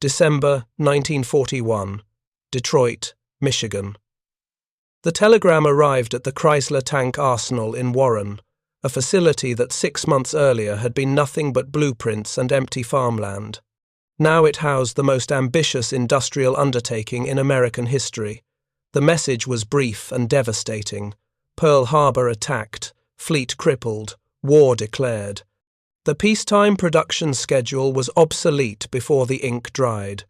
December 1941, Detroit, Michigan. The telegram arrived at the Chrysler Tank Arsenal in Warren, a facility that 6 months earlier had been nothing but blueprints and empty farmland. Now it housed the most ambitious industrial undertaking in American history. The message was brief and devastating. Pearl Harbor attacked, fleet crippled, war declared. The peacetime production schedule was obsolete before the ink dried.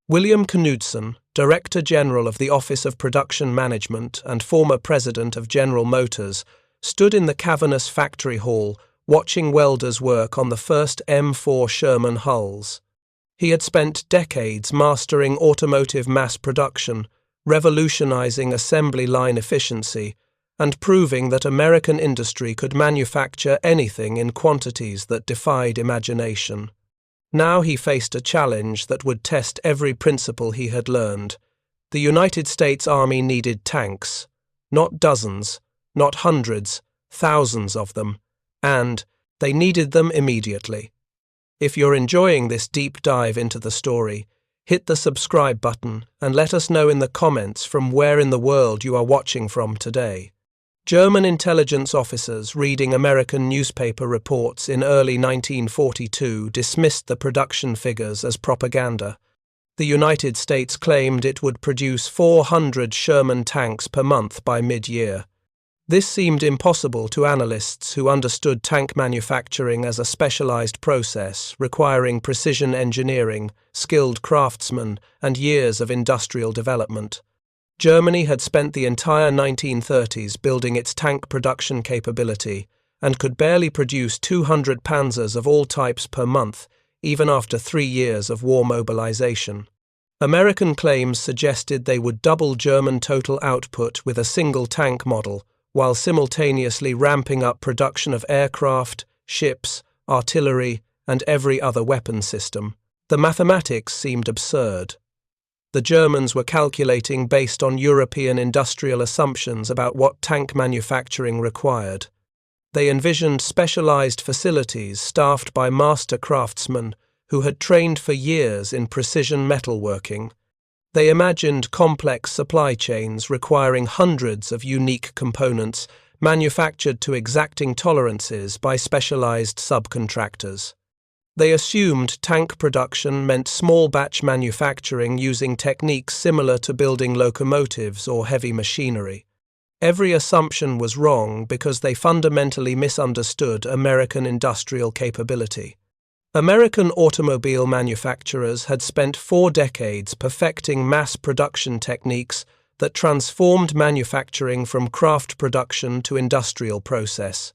William Knudsen, Director General of the Office of Production Management and former President of General Motors, stood in the cavernous factory hall watching welders work on the first M4 Sherman hulls. He had spent decades mastering automotive mass production, revolutionizing assembly line efficiency, and proving that American industry could manufacture anything in quantities that defied imagination. Now he faced a challenge that would test every principle he had learned. The United States Army needed tanks, not dozens, not hundreds, thousands of them, and they needed them immediately. If you're enjoying this deep dive into the story, hit the subscribe button and let us know in the comments from where in the world you are watching from today. German intelligence officers reading American newspaper reports in early 1942 dismissed the production figures as propaganda. The United States claimed it would produce 400 Sherman tanks per month by mid-year. This seemed impossible to analysts who understood tank manufacturing as a specialized process requiring precision engineering, skilled craftsmen, and years of industrial development. Germany had spent the entire 1930s building its tank production capability and could barely produce 200 Panzers of all types per month, even after 3 years of war mobilization. American claims suggested they would double German total output with a single tank model, while simultaneously ramping up production of aircraft, ships, artillery, and every other weapon system. The mathematics seemed absurd. The Germans were calculating based on European industrial assumptions about what tank manufacturing required. They envisioned specialized facilities staffed by master craftsmen who had trained for years in precision metalworking. They imagined complex supply chains requiring hundreds of unique components manufactured to exacting tolerances by specialized subcontractors. They assumed tank production meant small batch manufacturing using techniques similar to building locomotives or heavy machinery. Every assumption was wrong because they fundamentally misunderstood American industrial capability. American automobile manufacturers had spent 4 decades perfecting mass production techniques that transformed manufacturing from craft production to industrial process.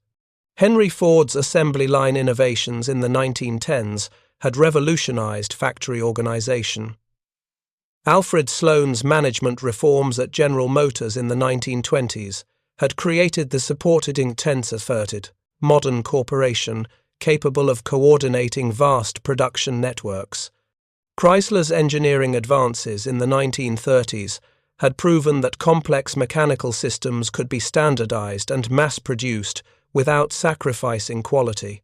Henry Ford's assembly line innovations in the 1910s had revolutionized factory organization. Alfred Sloan's management reforms at General Motors in the 1920s had created the supported intensified, modern corporation capable of coordinating vast production networks. Chrysler's engineering advances in the 1930s had proven that complex mechanical systems could be standardized and mass-produced without sacrificing quality.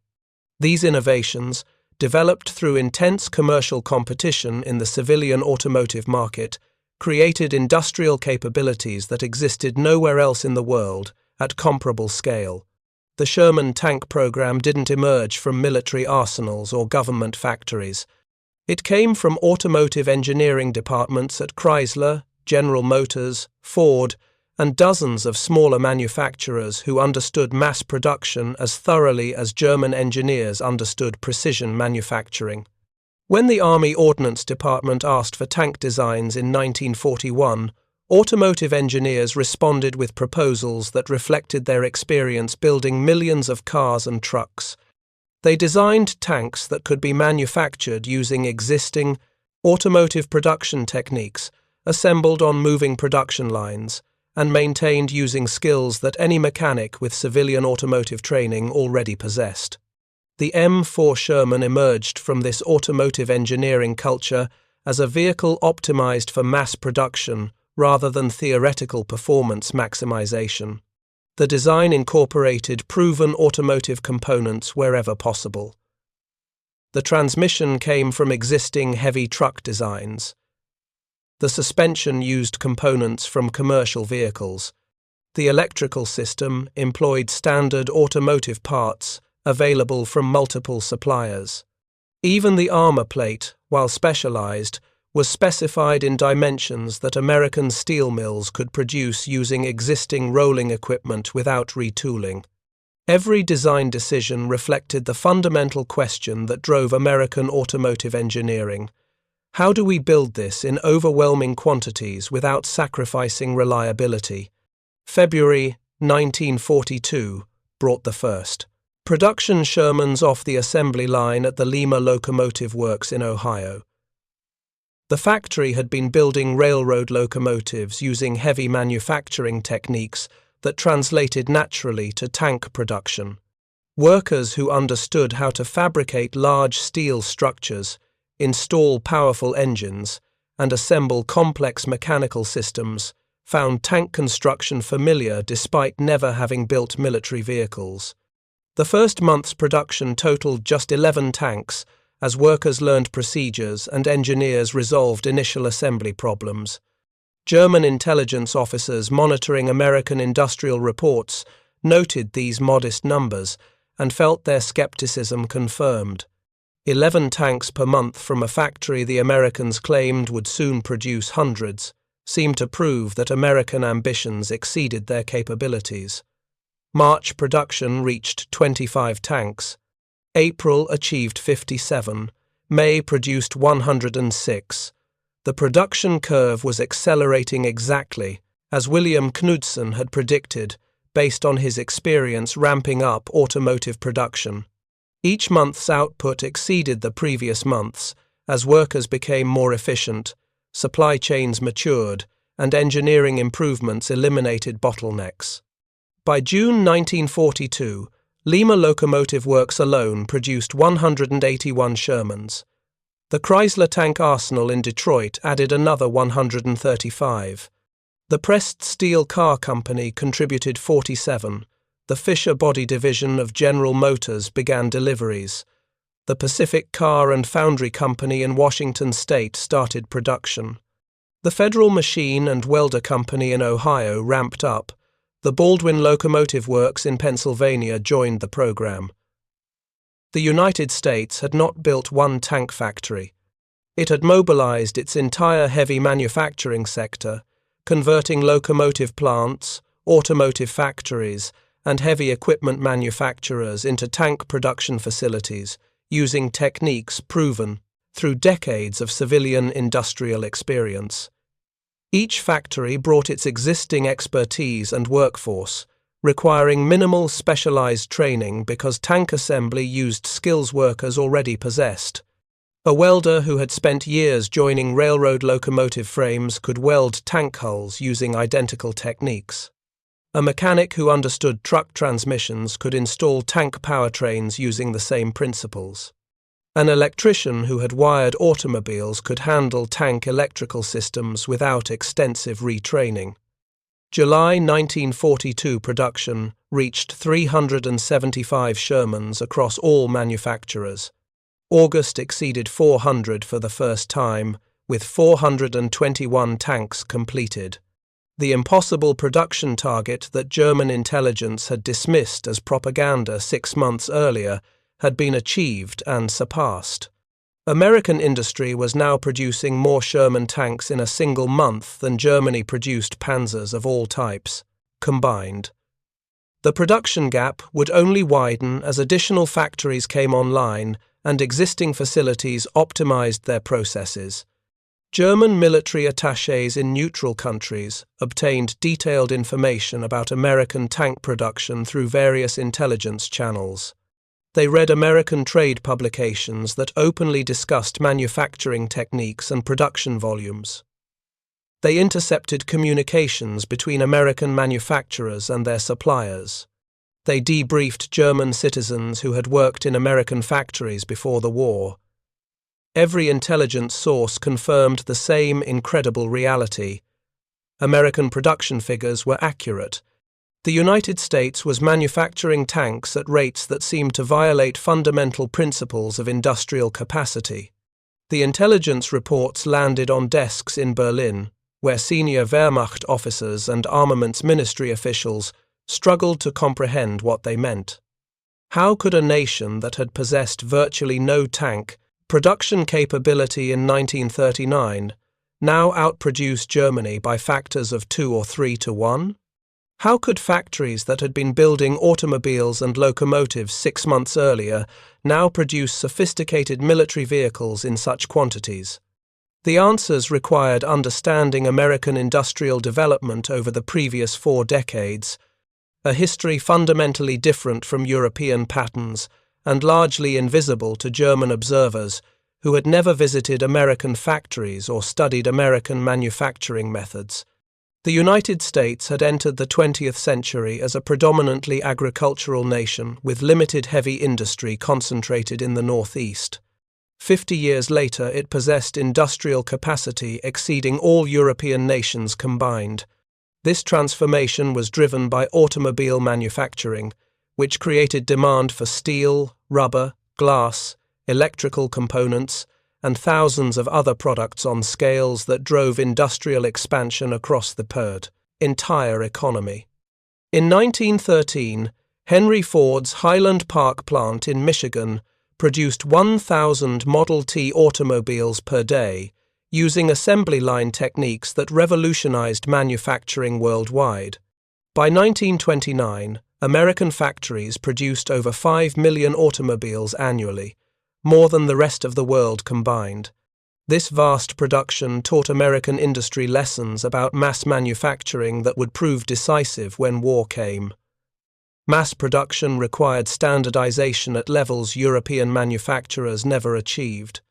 These innovations, developed through intense commercial competition in the civilian automotive market, created industrial capabilities that existed nowhere else in the world at comparable scale. The Sherman tank program didn't emerge from military arsenals or government factories. It came from automotive engineering departments at Chrysler, General Motors, Ford, and dozens of smaller manufacturers who understood mass production as thoroughly as German engineers understood precision manufacturing. When the Army Ordnance Department asked for tank designs in 1941, automotive engineers responded with proposals that reflected their experience building millions of cars and trucks. They designed tanks that could be manufactured using existing automotive production techniques, assembled on moving production lines, and maintained using skills that any mechanic with civilian automotive training already possessed. The M4 Sherman emerged from this automotive engineering culture as a vehicle optimized for mass production rather than theoretical performance maximization. The design incorporated proven automotive components wherever possible. The transmission came from existing heavy truck designs. The suspension used components from commercial vehicles. The electrical system employed standard automotive parts available from multiple suppliers. Even the armor plate, while specialized, was specified in dimensions that American steel mills could produce using existing rolling equipment without retooling. Every design decision reflected the fundamental question that drove American automotive engineering. How do we build this in overwhelming quantities without sacrificing reliability? February 1942 brought the first production Shermans off the assembly line at the Lima Locomotive Works in Ohio. The factory had been building railroad locomotives using heavy manufacturing techniques that translated naturally to tank production. Workers who understood how to fabricate large steel structures, install powerful engines, and assemble complex mechanical systems found tank construction familiar despite never having built military vehicles. The first month's production totaled just 11 tanks, as workers learned procedures and engineers resolved initial assembly problems. German intelligence officers monitoring American industrial reports noted these modest numbers and felt their skepticism confirmed. 11 tanks per month from a factory the Americans claimed would soon produce hundreds seemed to prove that American ambitions exceeded their capabilities. March production reached 25 tanks. April achieved 57. May produced 106. The production curve was accelerating exactly, as William Knudsen had predicted, based on his experience ramping up automotive production. Each month's output exceeded the previous month's, as workers became more efficient, supply chains matured, and engineering improvements eliminated bottlenecks. By June 1942, Lima Locomotive Works alone produced 181 Shermans. The Chrysler Tank Arsenal in Detroit added another 135. The Pressed Steel Car Company contributed 47. The Fisher Body Division of General Motors began deliveries. The Pacific Car and Foundry Company in Washington State started production. The Federal Machine and Welder Company in Ohio ramped up. The Baldwin Locomotive Works in Pennsylvania joined the program. The United States had not built one tank factory. It had mobilized its entire heavy manufacturing sector, converting locomotive plants, automotive factories, and heavy equipment manufacturers into tank production facilities, using techniques proven through decades of civilian industrial experience. Each factory brought its existing expertise and workforce, requiring minimal specialized training because tank assembly used skills workers already possessed. A welder who had spent years joining railroad locomotive frames could weld tank hulls using identical techniques. A mechanic who understood truck transmissions could install tank powertrains using the same principles. An electrician who had wired automobiles could handle tank electrical systems without extensive retraining. July 1942 production reached 375 Shermans across all manufacturers. August exceeded 400 for the first time, with 421 tanks completed. The impossible production target that German intelligence had dismissed as propaganda 6 months earlier had been achieved and surpassed. American industry was now producing more Sherman tanks in a single month than Germany produced Panzers of all types, combined. The production gap would only widen as additional factories came online and existing facilities optimized their processes. German military attachés in neutral countries obtained detailed information about American tank production through various intelligence channels. They read American trade publications that openly discussed manufacturing techniques and production volumes. They intercepted communications between American manufacturers and their suppliers. They debriefed German citizens who had worked in American factories before the war. Every intelligence source confirmed the same incredible reality. American production figures were accurate. The United States was manufacturing tanks at rates that seemed to violate fundamental principles of industrial capacity. The intelligence reports landed on desks in Berlin, where senior Wehrmacht officers and armaments ministry officials struggled to comprehend what they meant. How could a nation that had possessed virtually no tank production capability in 1939 now outproduce Germany by factors of 2 or 3 to 1? How could factories that had been building automobiles and locomotives 6 months earlier now produce sophisticated military vehicles in such quantities? The answers required understanding American industrial development over the previous 4 decades, a history fundamentally different from European patterns and largely invisible to German observers who had never visited American factories or studied American manufacturing methods. The United States had entered the 20th century as a predominantly agricultural nation with limited heavy industry concentrated in the Northeast. 50 years later, it possessed industrial capacity exceeding all European nations combined. This transformation was driven by automobile manufacturing, which created demand for steel, rubber, glass, electrical components, and thousands of other products on scales that drove industrial expansion across the entire economy. In 1913, Henry Ford's Highland Park plant in Michigan produced 1,000 Model T automobiles per day, using assembly line techniques that revolutionized manufacturing worldwide. By 1929, American factories produced over 5 million automobiles annually, more than the rest of the world combined. This vast production taught American industry lessons about mass manufacturing that would prove decisive when war came. Mass production required standardization at levels European manufacturers never achieved.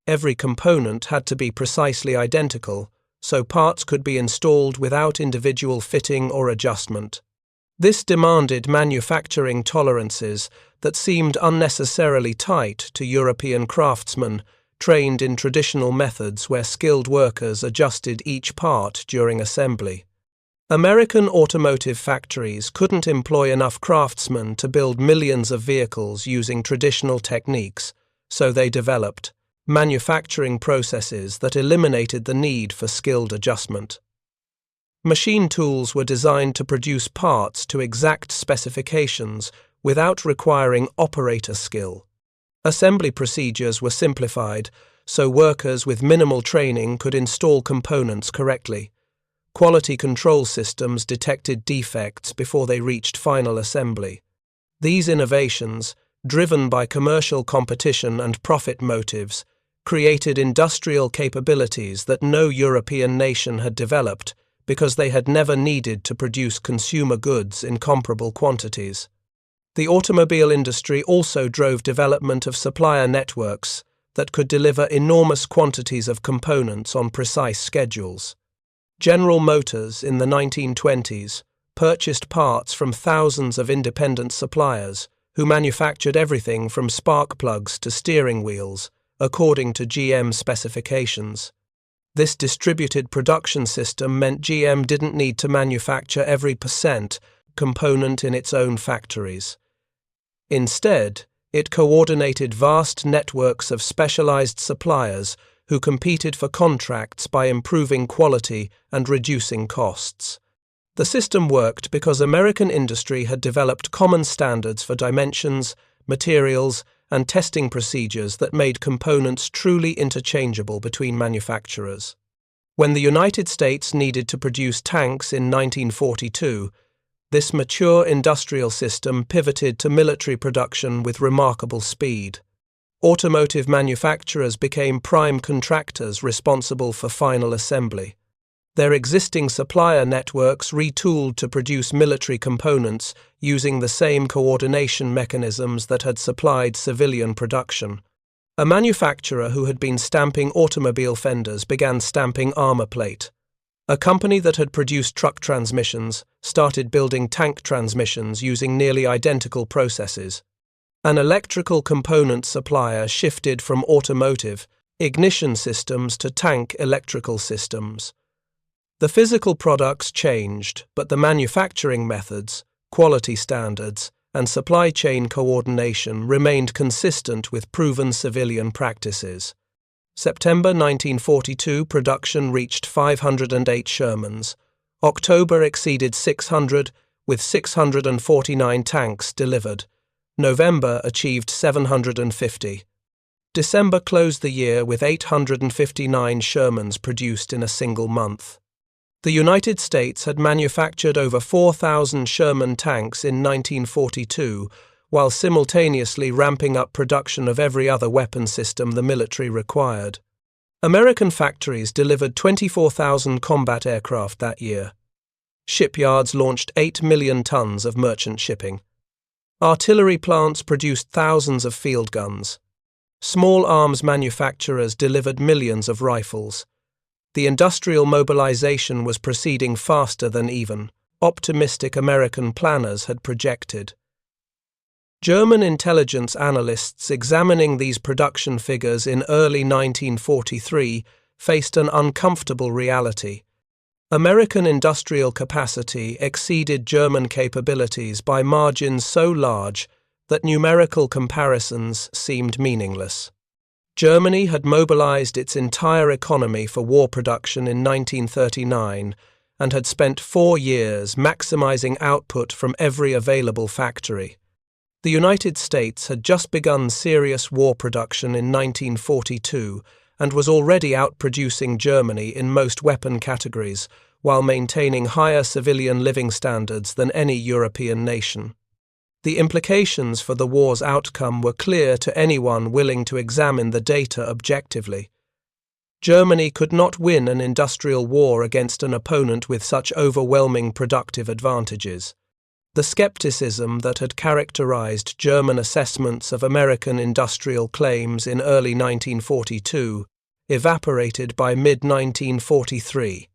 Every component had to be precisely identical, so parts could be installed without individual fitting or adjustment. This demanded manufacturing tolerances that seemed unnecessarily tight to European craftsmen trained in traditional methods where skilled workers adjusted each part during assembly. American automotive factories couldn't employ enough craftsmen to build millions of vehicles using traditional techniques, so they developed manufacturing processes that eliminated the need for skilled adjustment. Machine tools were designed to produce parts to exact specifications without requiring operator skill. Assembly procedures were simplified so workers with minimal training could install components correctly. Quality control systems detected defects before they reached final assembly. These innovations, driven by commercial competition and profit motives, created industrial capabilities that no European nation had developed because they had never needed to produce consumer goods in comparable quantities. The automobile industry also drove development of supplier networks that could deliver enormous quantities of components on precise schedules. General Motors in the 1920s purchased parts from thousands of independent suppliers who manufactured everything from spark plugs to steering wheels, according to GM specifications. This distributed production system meant GM didn't need to manufacture every component in its own factories. Instead, it coordinated vast networks of specialized suppliers who competed for contracts by improving quality and reducing costs. The system worked because American industry had developed common standards for dimensions, materials, and testing procedures that made components truly interchangeable between manufacturers. When the United States needed to produce tanks in 1942, this mature industrial system pivoted to military production with remarkable speed. Automotive manufacturers became prime contractors responsible for final assembly. Their existing supplier networks retooled to produce military components using the same coordination mechanisms that had supplied civilian production. A manufacturer who had been stamping automobile fenders began stamping armor plate. A company that had produced truck transmissions started building tank transmissions using nearly identical processes. An electrical component supplier shifted from automotive ignition systems to tank electrical systems. The physical products changed, but the manufacturing methods, quality standards, and supply chain coordination remained consistent with proven civilian practices. September 1942 production reached 508 Shermans. October exceeded 600, with 649 tanks delivered. November achieved 750. December closed the year with 859 Shermans produced in a single month. The United States had manufactured over 4,000 Sherman tanks in 1942, while simultaneously ramping up production of every other weapon system the military required. American factories delivered 24,000 combat aircraft that year. Shipyards launched 8 million tons of merchant shipping. Artillery plants produced thousands of field guns. Small arms manufacturers delivered millions of rifles. The industrial mobilization was proceeding faster than even optimistic American planners had projected. German intelligence analysts examining these production figures in early 1943 faced an uncomfortable reality. American industrial capacity exceeded German capabilities by margins so large that numerical comparisons seemed meaningless. Germany had mobilized its entire economy for war production in 1939 and had spent 4 years maximizing output from every available factory. The United States had just begun serious war production in 1942 and was already outproducing Germany in most weapon categories while maintaining higher civilian living standards than any European nation. The implications for the war's outcome were clear to anyone willing to examine the data objectively. Germany could not win an industrial war against an opponent with such overwhelming productive advantages. The skepticism that had characterized German assessments of American industrial claims in early 1942 evaporated by mid-1943.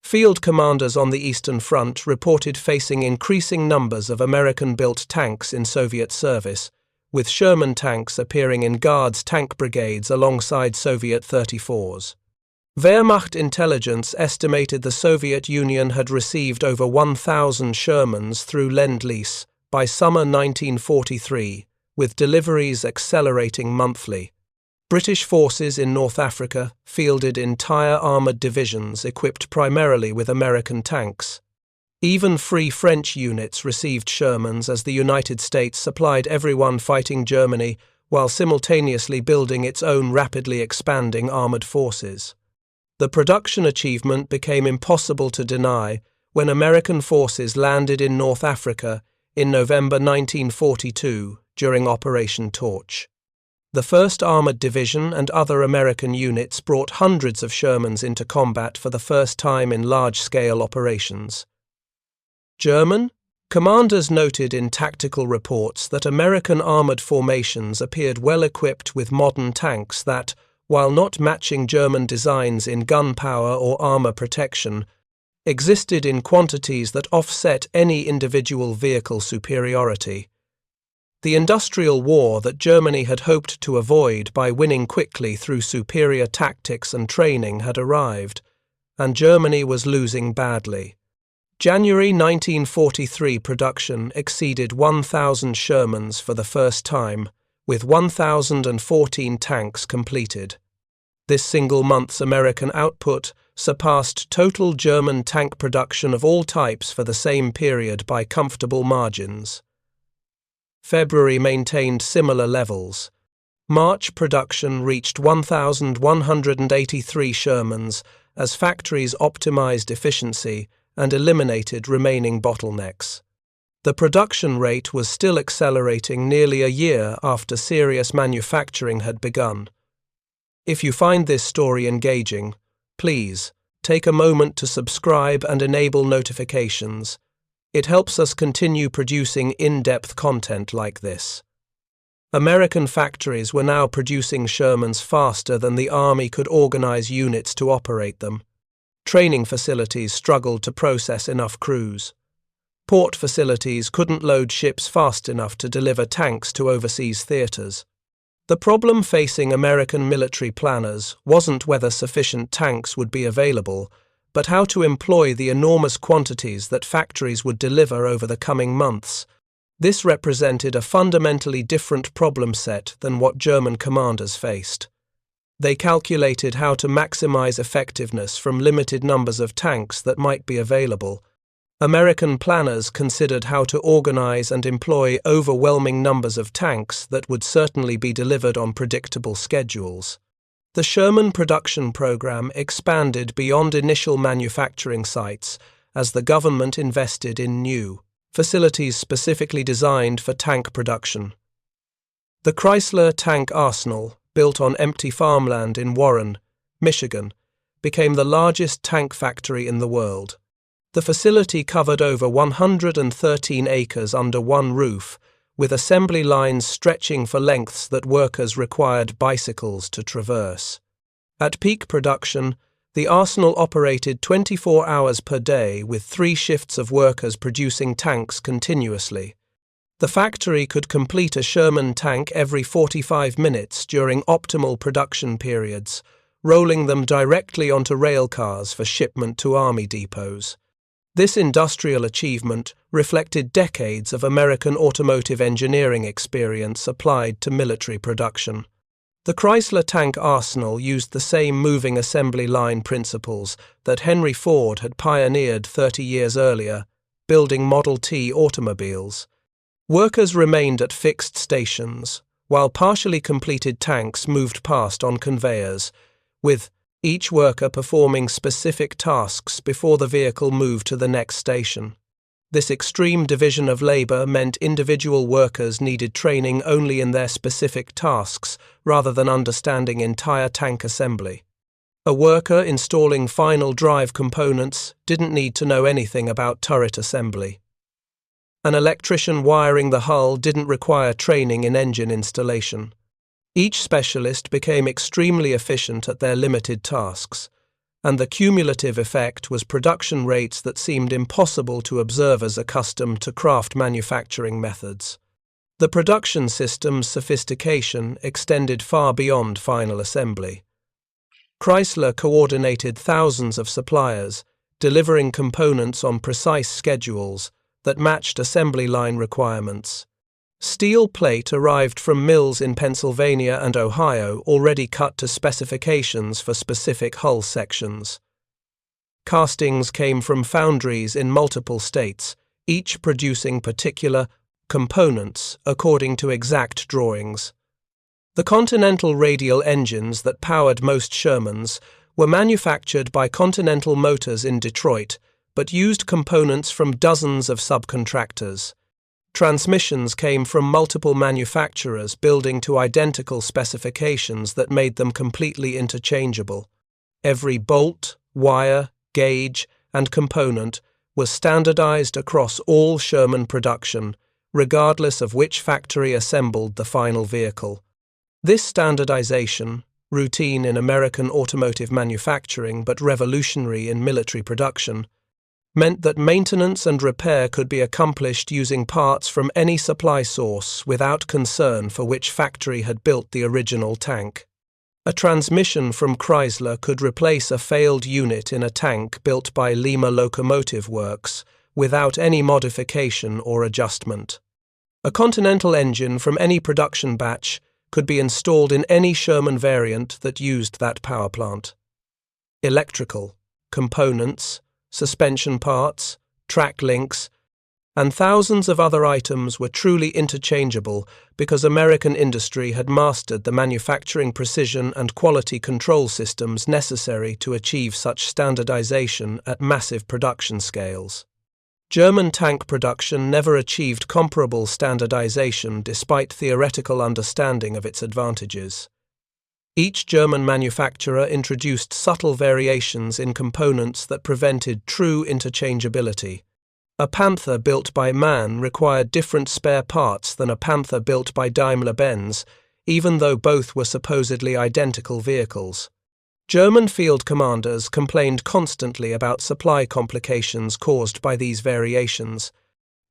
Field commanders on the Eastern Front reported facing increasing numbers of American-built tanks in Soviet service, with Sherman tanks appearing in Guards tank brigades alongside Soviet 34s. Wehrmacht intelligence estimated the Soviet Union had received over 1,000 Shermans through Lend-Lease by summer 1943, with deliveries accelerating monthly. British forces in North Africa fielded entire armoured divisions equipped primarily with American tanks. Even Free French units received Shermans as the United States supplied everyone fighting Germany while simultaneously building its own rapidly expanding armoured forces. The production achievement became impossible to deny when American forces landed in North Africa in November 1942 during Operation Torch. The 1st Armoured Division and other American units brought hundreds of Shermans into combat for the first time in large-scale operations. German commanders noted in tactical reports that American armoured formations appeared well equipped with modern tanks that, while not matching German designs in gunpowder or armour protection, existed in quantities that offset any individual vehicle superiority. The industrial war that Germany had hoped to avoid by winning quickly through superior tactics and training had arrived, and Germany was losing badly. January 1943 production exceeded 1,000 Shermans for the first time, with 1,014 tanks completed. This single month's American output surpassed total German tank production of all types for the same period by comfortable margins. February maintained similar levels. March production reached 1,183 Shermans as factories optimized efficiency and eliminated remaining bottlenecks. The production rate was still accelerating nearly a year after serious manufacturing had begun. If you find this story engaging, please take a moment to subscribe and enable notifications. It helps us continue producing in-depth content like this. American factories were now producing Shermans faster than the Army could organize units to operate them. Training facilities struggled to process enough crews. Port facilities couldn't load ships fast enough to deliver tanks to overseas theaters. The problem facing American military planners wasn't whether sufficient tanks would be available, but how to employ the enormous quantities that factories would deliver over the coming months. This represented a fundamentally different problem set than what German commanders faced. They calculated how to maximize effectiveness from limited numbers of tanks that might be available. American planners considered how to organize and employ overwhelming numbers of tanks that would certainly be delivered on predictable schedules. The Sherman production program expanded beyond initial manufacturing sites as the government invested in new facilities specifically designed for tank production. The Chrysler Tank Arsenal, built on empty farmland in Warren, Michigan, became the largest tank factory in the world. The facility covered over 113 acres under one roof, with assembly lines stretching for lengths that workers required bicycles to traverse. At peak production, the arsenal operated 24 hours per day with 3 shifts of workers producing tanks continuously. The factory could complete a Sherman tank every 45 minutes during optimal production periods, rolling them directly onto rail cars for shipment to army depots. This industrial achievement reflected decades of American automotive engineering experience applied to military production. The Chrysler Tank Arsenal used the same moving assembly line principles that Henry Ford had pioneered 30 years earlier, building Model T automobiles. Workers remained at fixed stations, while partially completed tanks moved past on conveyors, with each worker performing specific tasks before the vehicle moved to the next station. This extreme division of labor meant individual workers needed training only in their specific tasks rather than understanding entire tank assembly. A worker installing final drive components didn't need to know anything about turret assembly. An electrician wiring the hull didn't require training in engine installation. Each specialist became extremely efficient at their limited tasks, and the cumulative effect was production rates that seemed impossible to observers accustomed to craft manufacturing methods. The production system's sophistication extended far beyond final assembly. Chrysler coordinated thousands of suppliers, delivering components on precise schedules that matched assembly line requirements. Steel plate arrived from mills in Pennsylvania and Ohio already cut to specifications for specific hull sections. Castings came from foundries in multiple states, each producing particular components according to exact drawings. The Continental radial engines that powered most Shermans were manufactured by Continental Motors in Detroit, but used components from dozens of subcontractors. Transmissions came from multiple manufacturers building to identical specifications that made them completely interchangeable. Every bolt, wire, gauge, and component was standardized across all Sherman production, regardless of which factory assembled the final vehicle. This standardization, routine in American automotive manufacturing but revolutionary in military production, meant that maintenance and repair could be accomplished using parts from any supply source without concern for which factory had built the original tank. A transmission from Chrysler could replace a failed unit in a tank built by Lima Locomotive Works without any modification or adjustment. A Continental engine from any production batch could be installed in any Sherman variant that used that power plant. Electrical, components, suspension parts, track links, and thousands of other items were truly interchangeable because American industry had mastered the manufacturing precision and quality control systems necessary to achieve such standardization at massive production scales. German tank production never achieved comparable standardization despite theoretical understanding of its advantages. Each German manufacturer introduced subtle variations in components that prevented true interchangeability. A Panther built by MAN required different spare parts than a Panther built by Daimler-Benz, even though both were supposedly identical vehicles. German field commanders complained constantly about supply complications caused by these variations,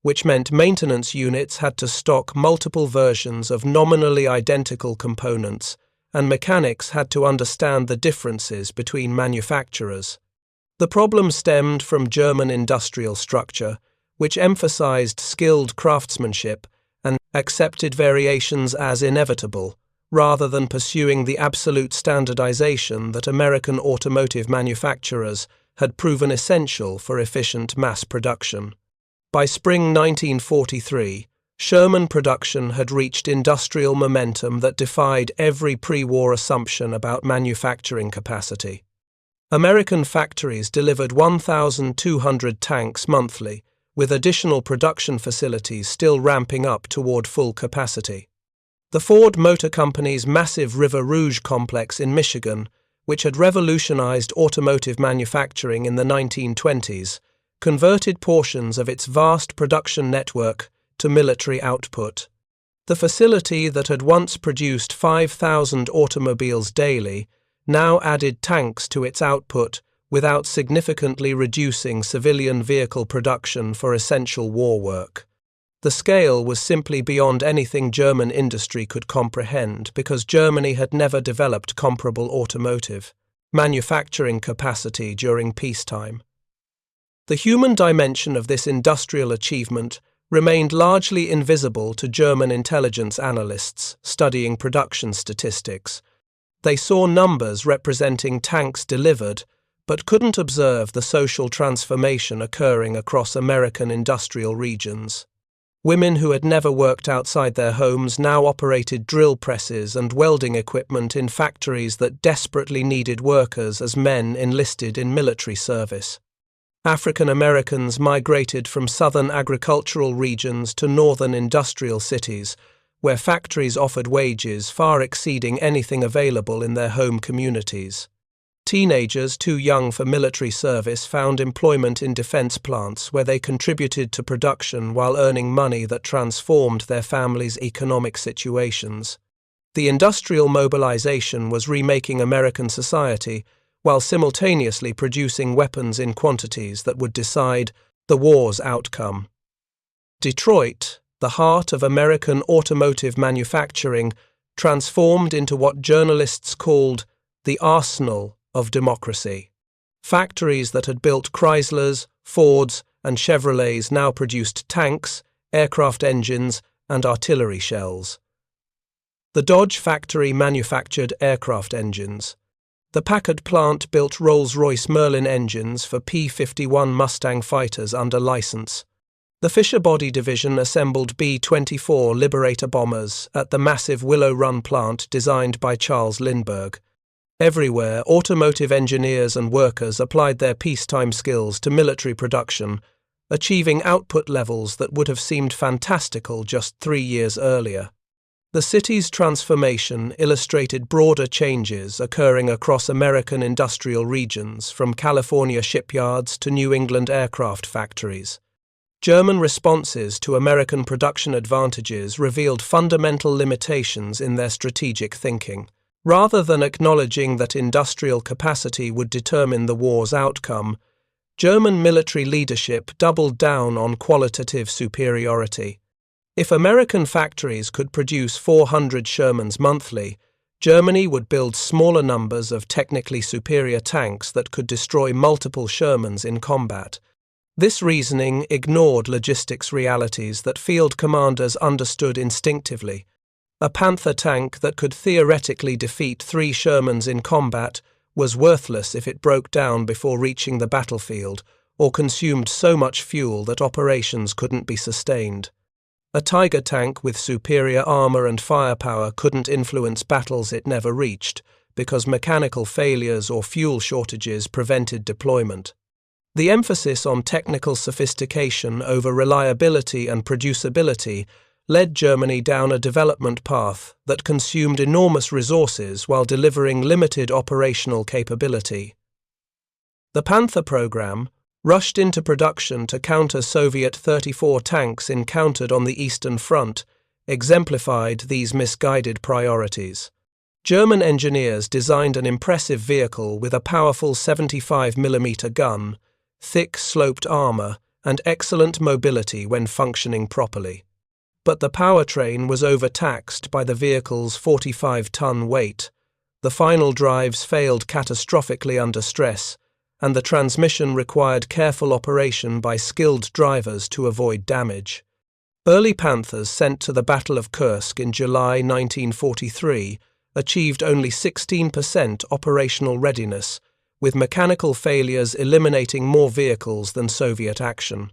which meant maintenance units had to stock multiple versions of nominally identical components, and mechanics had to understand the differences between manufacturers. The problem stemmed from German industrial structure, which emphasized skilled craftsmanship and accepted variations as inevitable, rather than pursuing the absolute standardization that American automotive manufacturers had proven essential for efficient mass production. By spring 1943, Sherman production had reached industrial momentum that defied every pre-war assumption about manufacturing capacity. American factories delivered 1,200 tanks monthly, with additional production facilities still ramping up toward full capacity. The Ford Motor Company's massive River Rouge complex in Michigan, which had revolutionized automotive manufacturing in the 1920s, converted portions of its vast production network to military output. The facility that had once produced 5,000 automobiles daily now added tanks to its output without significantly reducing civilian vehicle production for essential war work. The scale was simply beyond anything German industry could comprehend because Germany had never developed comparable automotive manufacturing capacity during peacetime. The human dimension of this industrial achievement remained largely invisible to German intelligence analysts studying production statistics. They saw numbers representing tanks delivered, but couldn't observe the social transformation occurring across American industrial regions. Women who had never worked outside their homes now operated drill presses and welding equipment in factories that desperately needed workers as men enlisted in military service. African Americans migrated from southern agricultural regions to northern industrial cities, where factories offered wages far exceeding anything available in their home communities. Teenagers too young for military service found employment in defense plants where they contributed to production while earning money that transformed their families' economic situations. The industrial mobilization was remaking American society while simultaneously producing weapons in quantities that would decide the war's outcome. Detroit, the heart of American automotive manufacturing, transformed into what journalists called the arsenal of democracy. Factories that had built Chryslers, Fords, and Chevrolets now produced tanks, aircraft engines, and artillery shells. The Dodge factory manufactured aircraft engines. The Packard plant built Rolls-Royce Merlin engines for P-51 Mustang fighters under license. The Fisher Body Division assembled B-24 Liberator bombers at the massive Willow Run plant designed by Charles Lindbergh. Everywhere, automotive engineers and workers applied their peacetime skills to military production, achieving output levels that would have seemed fantastical just 3 years earlier. The city's transformation illustrated broader changes occurring across American industrial regions, from California shipyards to New England aircraft factories. German responses to American production advantages revealed fundamental limitations in their strategic thinking. Rather than acknowledging that industrial capacity would determine the war's outcome, German military leadership doubled down on qualitative superiority. If American factories could produce 400 Shermans monthly, Germany would build smaller numbers of technically superior tanks that could destroy multiple Shermans in combat. This reasoning ignored logistics realities that field commanders understood instinctively. A Panther tank that could theoretically defeat 3 Shermans in combat was worthless if it broke down before reaching the battlefield or consumed so much fuel that operations couldn't be sustained. A Tiger tank with superior armor and firepower couldn't influence battles it never reached because mechanical failures or fuel shortages prevented deployment. The emphasis on technical sophistication over reliability and producibility led Germany down a development path that consumed enormous resources while delivering limited operational capability. The Panther program, rushed into production to counter Soviet 34 tanks encountered on the Eastern Front, exemplified these misguided priorities. German engineers designed an impressive vehicle with a powerful 75mm gun, thick sloped armor, and excellent mobility when functioning properly. But the powertrain was overtaxed by the vehicle's 45-ton weight. The final drives failed catastrophically under stress, and the transmission required careful operation by skilled drivers to avoid damage. Early Panthers sent to the Battle of Kursk in July 1943 achieved only 16% operational readiness, with mechanical failures eliminating more vehicles than Soviet action.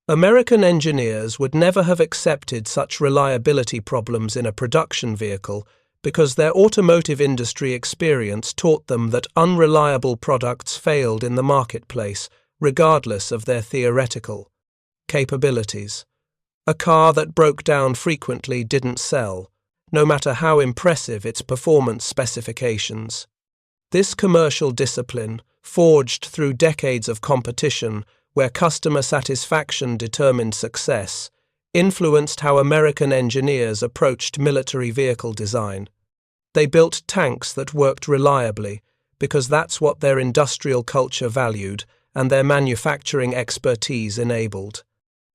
American engineers would never have accepted such reliability problems in a production vehicle because their automotive industry experience taught them that unreliable products failed in the marketplace, regardless of their theoretical capabilities. A car that broke down frequently didn't sell, no matter how impressive its performance specifications. This commercial discipline, forged through decades of competition where customer satisfaction determined success, influenced how American engineers approached military vehicle design. They built tanks that worked reliably because that's what their industrial culture valued and their manufacturing expertise enabled.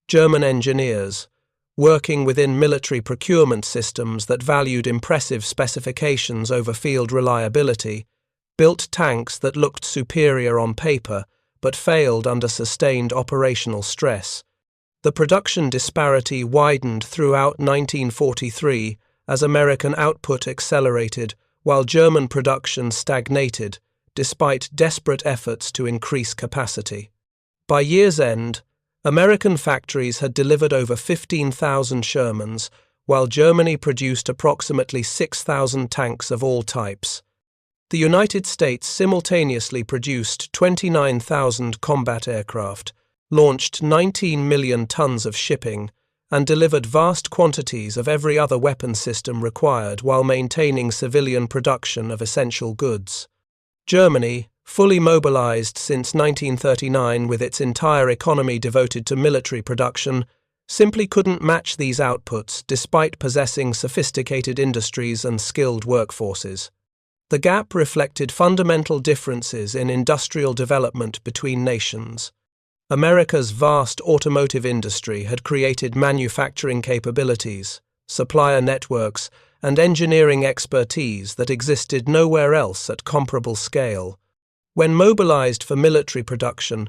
German engineers, working within military procurement systems that valued impressive specifications over field reliability, built tanks that looked superior on paper but failed under sustained operational stress. The production disparity widened throughout 1943 as American output accelerated while German production stagnated, despite desperate efforts to increase capacity. By year's end, American factories had delivered over 15,000 Shermans, while Germany produced approximately 6,000 tanks of all types. The United States simultaneously produced 29,000 combat aircraft, launched 19 million tons of shipping, and delivered vast quantities of every other weapon system required while maintaining civilian production of essential goods. Germany, fully mobilized since 1939 with its entire economy devoted to military production, simply couldn't match these outputs despite possessing sophisticated industries and skilled workforces. The gap reflected fundamental differences in industrial development between nations. America's vast automotive industry had created manufacturing capabilities, supplier networks, and engineering expertise that existed nowhere else at comparable scale. When mobilized for military production,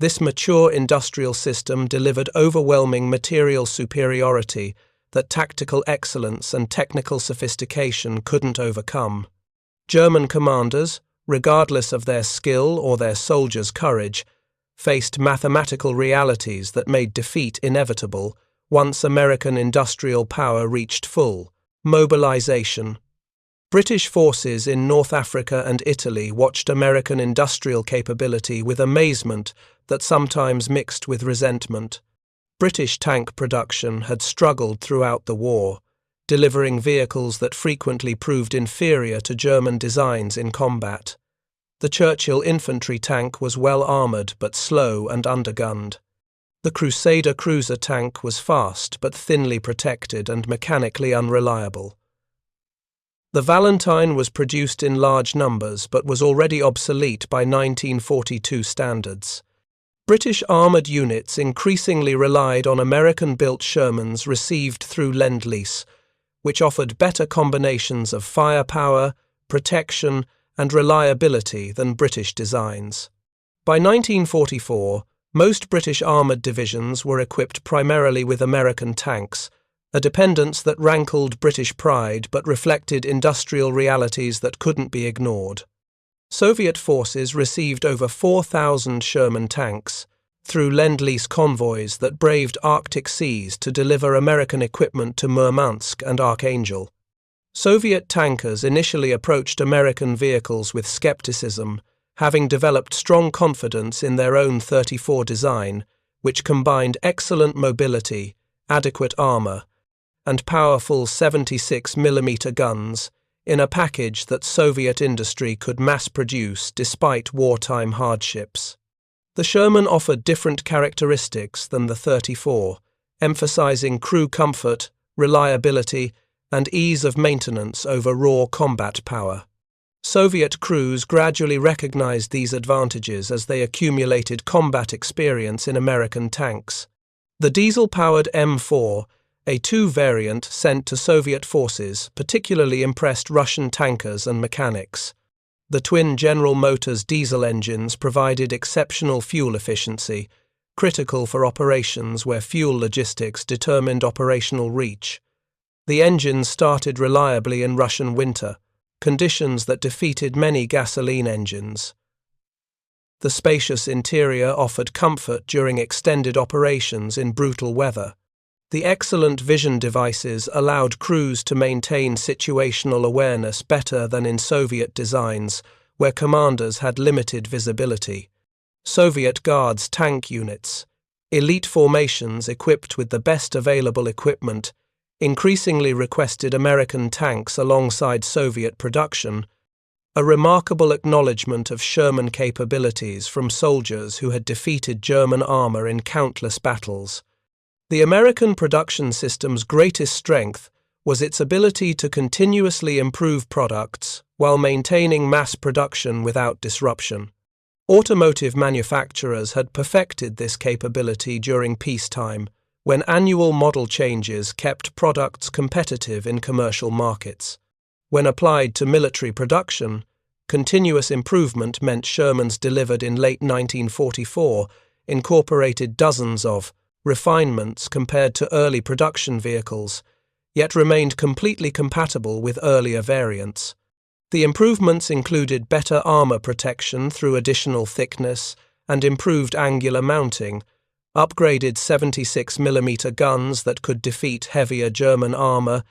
this mature industrial system delivered overwhelming material superiority that tactical excellence and technical sophistication couldn't overcome. German commanders, regardless of their skill or their soldiers' courage, faced mathematical realities that made defeat inevitable once American industrial power reached full mobilization. British forces in North Africa and Italy watched American industrial capability with amazement that sometimes mixed with resentment. British tank production had struggled throughout the war, delivering vehicles that frequently proved inferior to German designs in combat. The Churchill infantry tank was well armoured but slow and undergunned. The Crusader cruiser tank was fast but thinly protected and mechanically unreliable. The Valentine was produced in large numbers but was already obsolete by 1942 standards. British armoured units increasingly relied on American-built Shermans received through Lend-Lease, which offered better combinations of firepower, protection, and reliability than British designs. By 1944, most British armoured divisions were equipped primarily with American tanks, a dependence that rankled British pride but reflected industrial realities that couldn't be ignored. Soviet forces received over 4,000 Sherman tanks through Lend-Lease convoys that braved Arctic seas to deliver American equipment to Murmansk and Archangel. Soviet tankers initially approached American vehicles with skepticism, having developed strong confidence in their own 34 design, which combined excellent mobility, adequate armour, and powerful 76mm guns in a package that Soviet industry could mass-produce despite wartime hardships. The Sherman offered different characteristics than the 34, emphasizing crew comfort, reliability, and ease of maintenance over raw combat power. Soviet crews gradually recognized these advantages as they accumulated combat experience in American tanks. The diesel-powered M4, a A2 variant sent to Soviet forces, particularly impressed Russian tankers and mechanics. The twin General Motors diesel engines provided exceptional fuel efficiency, critical for operations where fuel logistics determined operational reach. The engines started reliably in Russian winter, conditions that defeated many gasoline engines. The spacious interior offered comfort during extended operations in brutal weather. The excellent vision devices allowed crews to maintain situational awareness better than in Soviet designs, where commanders had limited visibility. Soviet Guards tank units, elite formations equipped with the best available equipment, increasingly requested American tanks alongside Soviet production, a remarkable acknowledgement of Sherman capabilities from soldiers who had defeated German armor in countless battles. The American production system's greatest strength was its ability to continuously improve products while maintaining mass production without disruption. Automotive manufacturers had perfected this capability during peacetime, when annual model changes kept products competitive in commercial markets. When applied to military production, continuous improvement meant Shermans delivered in late 1944 incorporated dozens of refinements compared to early production vehicles, yet remained completely compatible with earlier variants. The improvements included better armor protection through additional thickness and improved angular mounting, upgraded 76mm guns that could defeat heavier German armor,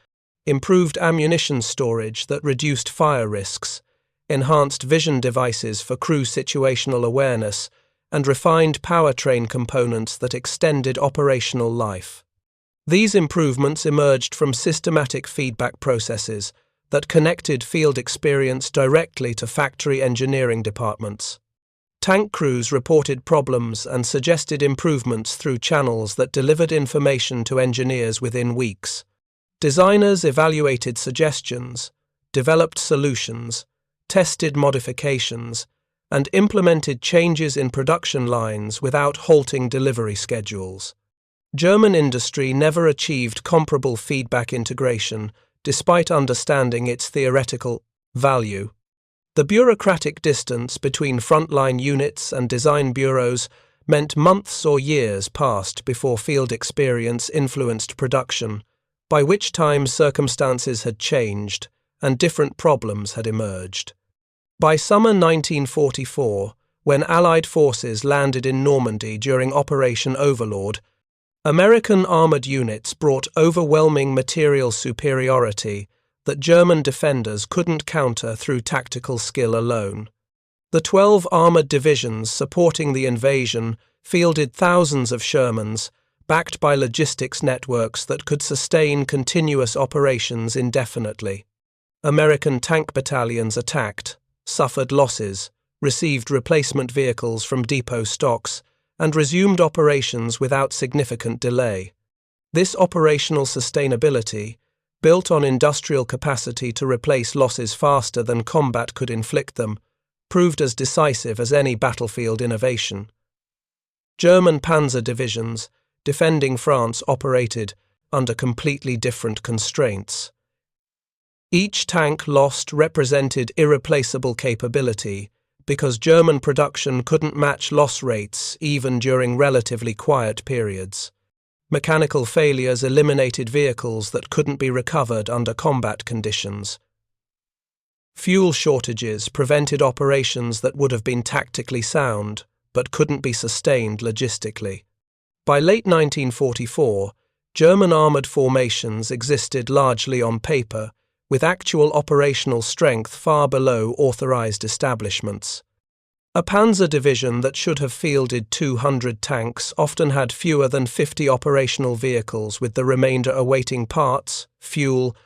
improved ammunition storage that reduced fire risks, enhanced vision devices for crew situational awareness, and refined powertrain components that extended operational life. These improvements emerged from systematic feedback processes that connected field experience directly to factory engineering departments. Tank crews reported problems and suggested improvements through channels that delivered information to engineers within weeks. Designers evaluated suggestions, developed solutions, tested modifications, and implemented changes in production lines without halting delivery schedules. German industry never achieved comparable feedback integration, despite understanding its theoretical value. The bureaucratic distance between frontline units and design bureaus meant months or years passed before field experience influenced production, by which time circumstances had changed and different problems had emerged. By summer 1944, when Allied forces landed in Normandy during Operation Overlord, American armored units brought overwhelming material superiority that German defenders couldn't counter through tactical skill alone. The 12 armored divisions supporting the invasion fielded thousands of Shermans, backed by logistics networks that could sustain continuous operations indefinitely. American tank battalions attacked, suffered losses, received replacement vehicles from depot stocks, and resumed operations without significant delay. This operational sustainability, built on industrial capacity to replace losses faster than combat could inflict them, proved as decisive as any battlefield innovation. German Panzer divisions defending France operated under completely different constraints. Each tank lost represented irreplaceable capability because German production couldn't match loss rates even during relatively quiet periods. Mechanical failures eliminated vehicles that couldn't be recovered under combat conditions. Fuel shortages prevented operations that would have been tactically sound but couldn't be sustained logistically. By late 1944, German armoured formations existed largely on paper, with actual operational strength far below authorised establishments. A panzer division that should have fielded 200 tanks often had fewer than 50 operational vehicles, with the remainder awaiting parts, fuel,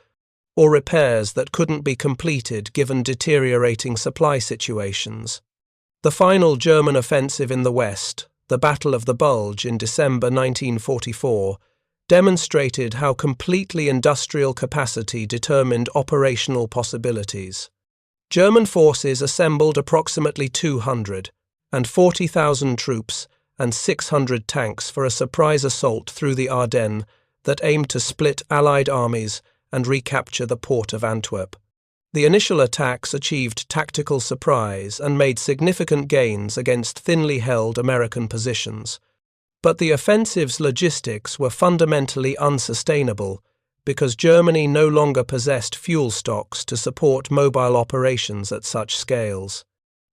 or repairs that couldn't be completed given deteriorating supply situations. The final German offensive in the West, the Battle of the Bulge in December 1944, demonstrated how completely industrial capacity determined operational possibilities. German forces assembled approximately 240,000 troops and 600 tanks for a surprise assault through the Ardennes that aimed to split Allied armies and recapture the port of Antwerp. The initial attacks achieved tactical surprise and made significant gains against thinly held American positions. But the offensive's logistics were fundamentally unsustainable because Germany no longer possessed fuel stocks to support mobile operations at such scales.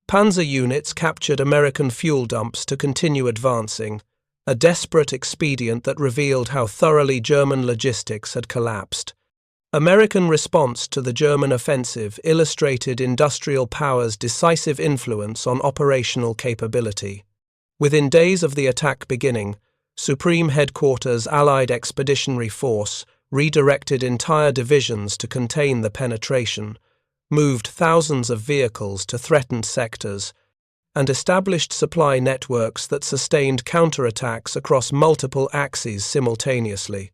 Panzer units captured American fuel dumps to continue advancing, a desperate expedient that revealed how thoroughly German logistics had collapsed. American response to the German offensive illustrated industrial power's decisive influence on operational capability. Within days of the attack beginning, Supreme Headquarters Allied Expeditionary Force redirected entire divisions to contain the penetration, moved thousands of vehicles to threatened sectors, and established supply networks that sustained counterattacks across multiple axes simultaneously.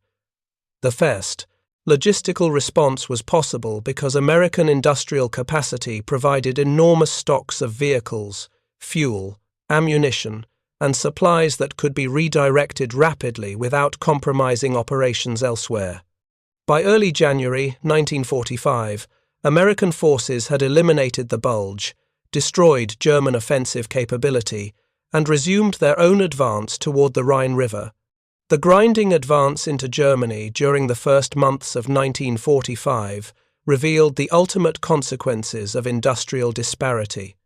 The first logistical response was possible because American industrial capacity provided enormous stocks of vehicles, fuel, ammunition, and supplies that could be redirected rapidly without compromising operations elsewhere. By early January 1945, American forces had eliminated the bulge, destroyed German offensive capability, and resumed their own advance toward the Rhine River. The grinding advance into Germany during the first months of 1945 revealed the ultimate consequences of industrial disparity.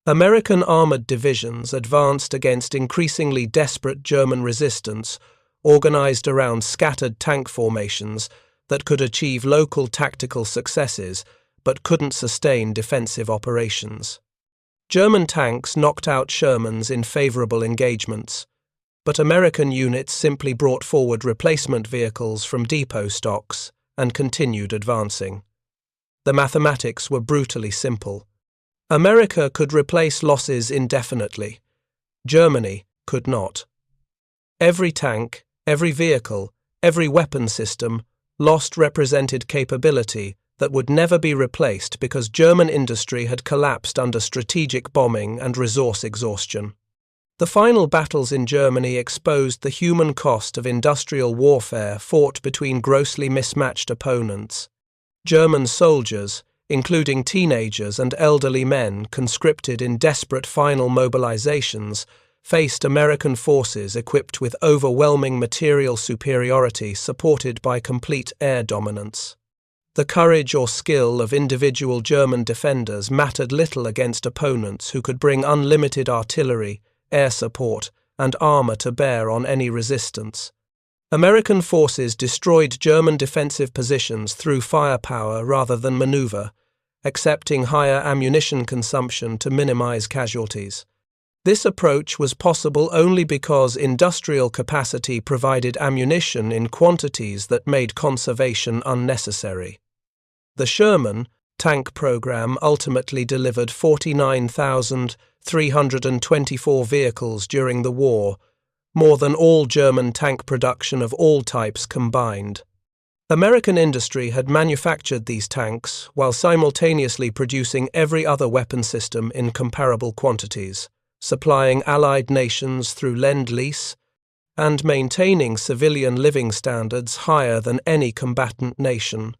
American armored divisions advanced against increasingly desperate German resistance, organized around scattered tank formations that could achieve local tactical successes but couldn't sustain defensive operations. German tanks knocked out Shermans in favorable engagements, but American units simply brought forward replacement vehicles from depot stocks and continued advancing. The mathematics were brutally simple. America could replace losses indefinitely. Germany could not. Every tank, every vehicle, every weapon system lost represented capability that would never be replaced because German industry had collapsed under strategic bombing and resource exhaustion. The final battles in Germany exposed the human cost of industrial warfare fought between grossly mismatched opponents. German soldiers, including teenagers and elderly men conscripted in desperate final mobilizations, faced American forces equipped with overwhelming material superiority supported by complete air dominance. The courage or skill of individual German defenders mattered little against opponents who could bring unlimited artillery, air support, and armor to bear on any resistance. American forces destroyed German defensive positions through firepower rather than maneuver, accepting higher ammunition consumption to minimize casualties. This approach was possible only because industrial capacity provided ammunition in quantities that made conservation unnecessary. The Sherman tank program ultimately delivered 49,324 vehicles during the war, more than all German tank production of all types combined. American industry had manufactured these tanks while simultaneously producing every other weapon system in comparable quantities, supplying Allied nations through Lend-Lease, and maintaining civilian living standards higher than any combatant nation.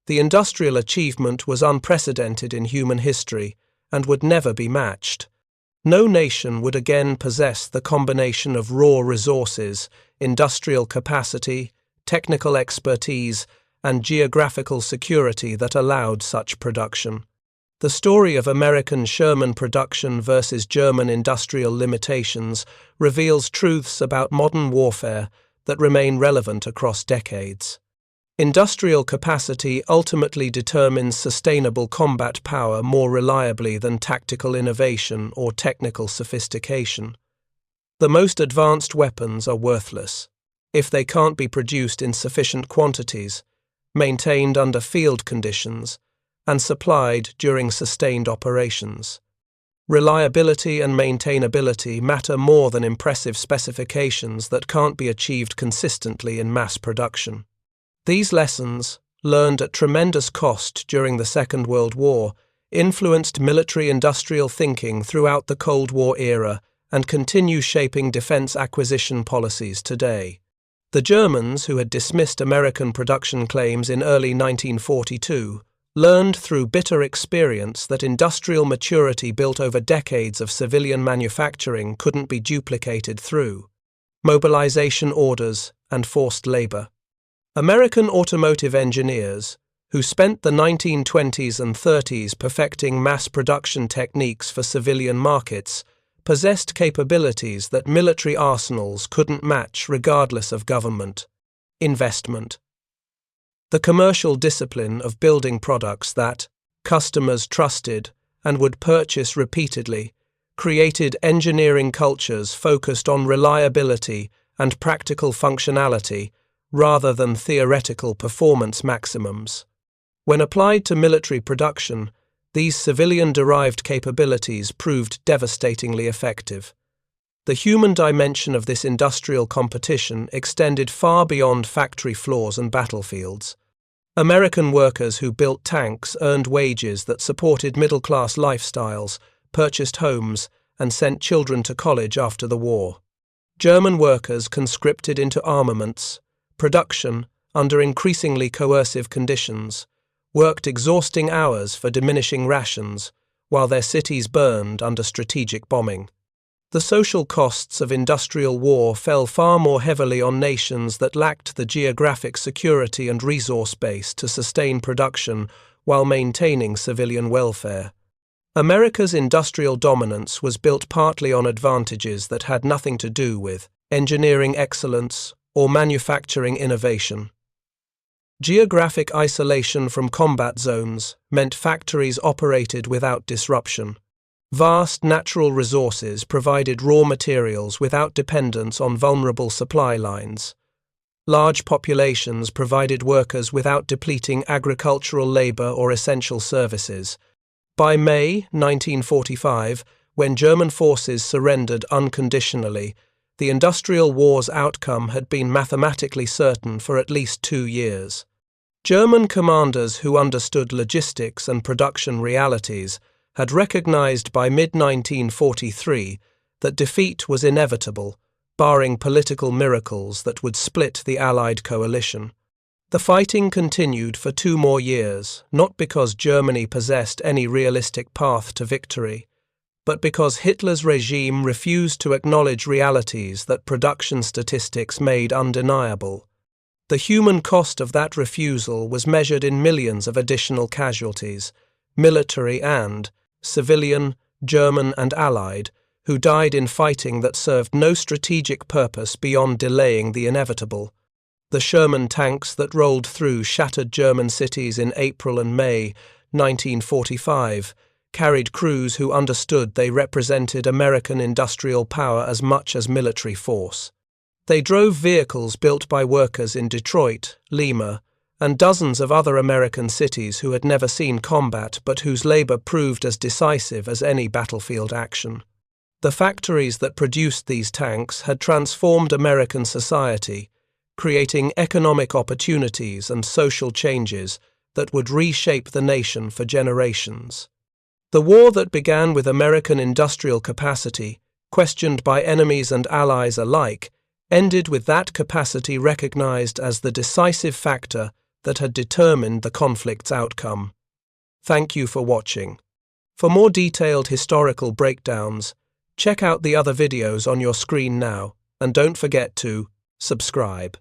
The industrial achievement was unprecedented in human history and would never be matched. No nation would again possess the combination of raw resources, industrial capacity, technical expertise, and geographical security that allowed such production. The story of American Sherman production versus German industrial limitations reveals truths about modern warfare that remain relevant across decades. Industrial capacity ultimately determines sustainable combat power more reliably than tactical innovation or technical sophistication. The most advanced weapons are worthless if they can't be produced in sufficient quantities, maintained under field conditions, and supplied during sustained operations. Reliability and maintainability matter more than impressive specifications that can't be achieved consistently in mass production. These lessons, learned at tremendous cost during the Second World War, influenced military-industrial thinking throughout the Cold War era and continue shaping defense acquisition policies today. The Germans, who had dismissed American production claims in early 1942, learned through bitter experience that industrial maturity built over decades of civilian manufacturing couldn't be duplicated through mobilization orders and forced labor. American automotive engineers, who spent the 1920s and 30s perfecting mass production techniques for civilian markets, possessed capabilities that military arsenals couldn't match regardless of government investment. The commercial discipline of building products that customers trusted and would purchase repeatedly created engineering cultures focused on reliability and practical functionality rather than theoretical performance maximums. When applied to military production, these civilian-derived capabilities proved devastatingly effective. The human dimension of this industrial competition extended far beyond factory floors and battlefields. American workers who built tanks earned wages that supported middle-class lifestyles, purchased homes, and sent children to college after the war. German workers conscripted into armaments, production, under increasingly coercive conditions, worked exhausting hours for diminishing rations, while their cities burned under strategic bombing. The social costs of industrial war fell far more heavily on nations that lacked the geographic security and resource base to sustain production while maintaining civilian welfare. America's industrial dominance was built partly on advantages that had nothing to do with engineering excellence or manufacturing innovation. Geographic isolation from combat zones meant factories operated without disruption. Vast natural resources provided raw materials without dependence on vulnerable supply lines. Large populations provided workers without depleting agricultural labor or essential services. By May 1945, when German forces surrendered unconditionally, the industrial war's outcome had been mathematically certain for at least 2 years. German commanders who understood logistics and production realities had recognized by mid-1943 that defeat was inevitable, barring political miracles that would split the Allied coalition. The fighting continued for 2 more years, not because Germany possessed any realistic path to victory, but because Hitler's regime refused to acknowledge realities that production statistics made undeniable. The human cost of that refusal was measured in millions of additional casualties, military and civilian, German and Allied, who died in fighting that served no strategic purpose beyond delaying the inevitable. The Sherman tanks that rolled through shattered German cities in April and May 1945 carried crews who understood they represented American industrial power as much as military force. They drove vehicles built by workers in Detroit, Lima, and dozens of other American cities who had never seen combat but whose labor proved as decisive as any battlefield action. The factories that produced these tanks had transformed American society, creating economic opportunities and social changes that would reshape the nation for generations. The war that began with American industrial capacity, questioned by enemies and allies alike, ended with that capacity recognized as the decisive factor that had determined the conflict's outcome. Thank you for watching. For more detailed historical breakdowns, check out the other videos on your screen now, and don't forget to subscribe.